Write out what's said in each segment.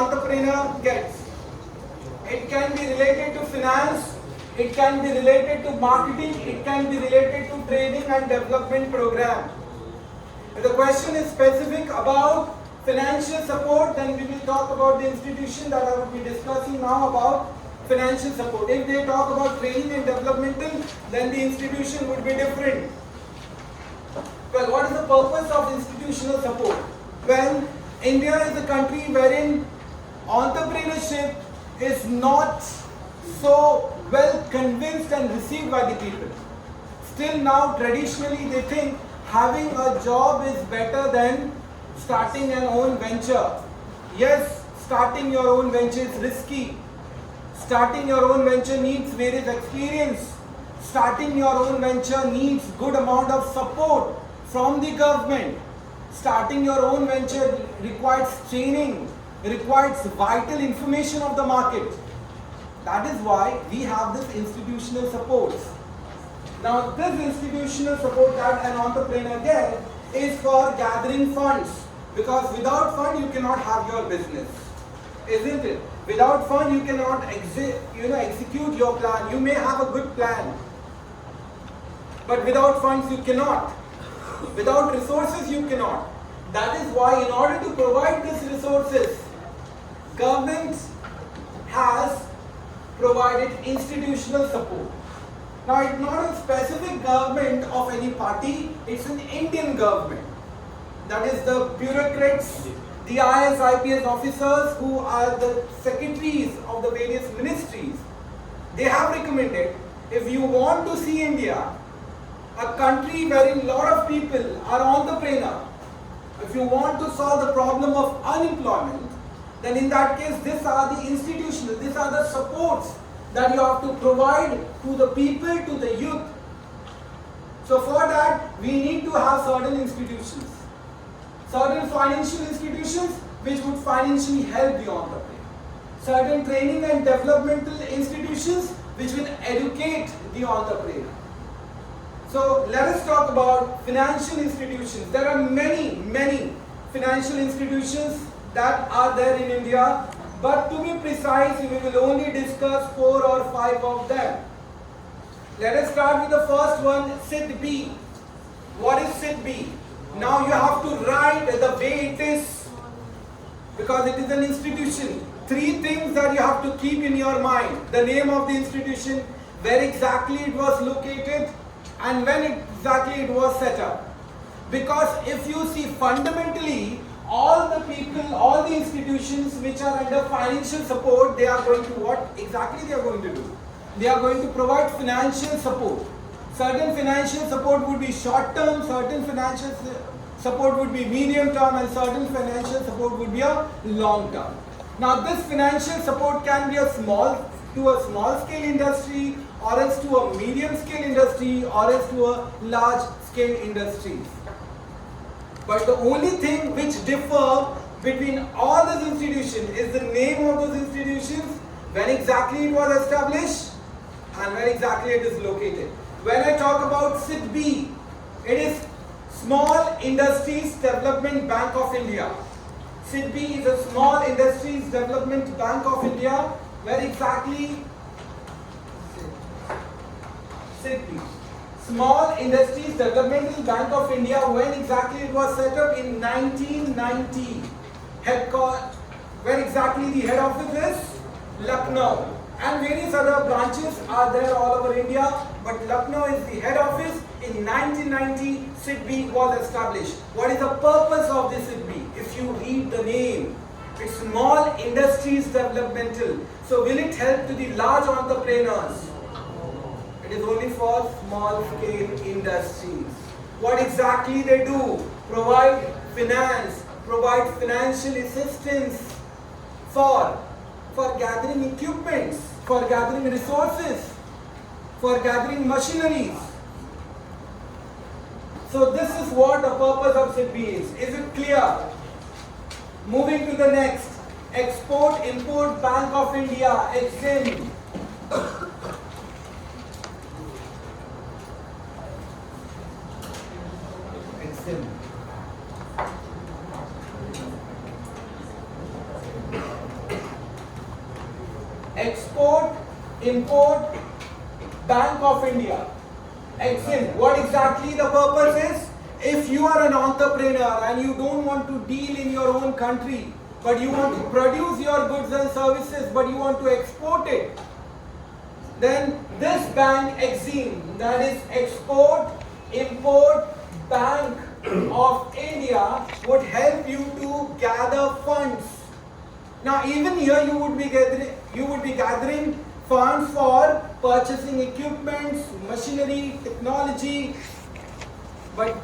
entrepreneur gets. It can be related to finance, it can be related to marketing, it can be related to training and development program. If the question is specific about financial support, then we will talk about the institution that I will be discussing now about financial support. If they talk about training and developmental, then the institution would be different. Well, what is the purpose of institutional support? Well, India is a country wherein entrepreneurship is not so well convinced and received by the people. Still now, traditionally, they think having a job is better than starting an own venture. Yes, starting your own venture is risky. Starting your own venture needs various experience. Starting your own venture needs good amount of support from the government. Starting your own venture requires training, requires vital information of the market. That is why we have this institutional support. Now, this institutional support that an entrepreneur gets is for gathering funds, because without fund you cannot have your business, isn't it? Without fund you cannot execute your plan. You may have a good plan, but without funds you cannot. Without resources you cannot. That is why, in order to provide these resources, government has provided institutional support. Now, it's not a specific government of any party, it's an Indian government. That is the bureaucrats, the IAS, IPS officers who are the secretaries of the various ministries. They have recommended, if you want to see India, a country wherein a lot of people are entrepreneurs, if you want to solve the problem of unemployment, then in that case, these are the institutions, these are the supports that you have to provide to the people, to the youth. So for that, we need to have certain institutions, certain financial institutions which would financially help the entrepreneur, certain training and developmental institutions which will educate the entrepreneur. So let us talk about financial institutions. There are many financial institutions that are there in India, but to be precise, we will only discuss 4 or 5 of them. Let us start with the first one, SIDBI. What is SIDBI? Now you have to write the way it is, because it is an institution. 3 things that you have to keep in your mind: the name of the institution, where exactly it was located, and when exactly it was set up. Because if you see, fundamentally, all the people, all the institutions which are under financial support, they are going to what exactly they are going to do? They are going to provide financial support. Certain financial support would be short term, certain financial support would be medium term, and certain financial support would be a long term. Now this financial support can be a small scale industry, or else to a medium scale industry, or else to a large scale industry. But the only thing which differ between all these institutions is the name of those institutions, when exactly it was established, and where exactly it is located. When I talk about SIDBI, it is Small Industries Development Bank of India. SIDBI is a Small Industries Development Bank of India. Where exactly? SIDBI, Small Industries Developmental Bank of India. When exactly it was set up? In 1990. Where exactly the head office is? Lucknow. And various other branches are there all over India, but Lucknow is the head office. In 1990, SIDBI was established. What is the purpose of this SIDBI? If you read the name, it's Small Industries Developmental. So will it help to the large entrepreneurs? It is only for small scale industries. What exactly they do? Provide finance, provide financial assistance for gathering equipments, for gathering resources, for gathering machineries. So this is what the purpose of SIDBI is. Is it clear? Moving to the next. Export-Import Bank of India, EXIM. Import Bank of India. Exim. What exactly the purpose is? If you are an entrepreneur and you don't want to deal in your own country, but you want to produce your goods and services, but you want to export it, then this bank, Exim, that is Export Import Bank of India, would help you to gather funds. Now, even here you would be gathering funds for purchasing equipments, machinery, technology. But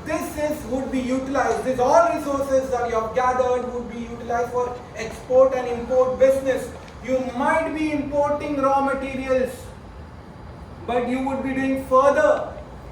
would be utilized. These all resources that you have gathered would be utilized for export and import business. You might be importing raw materials, but you would be doing further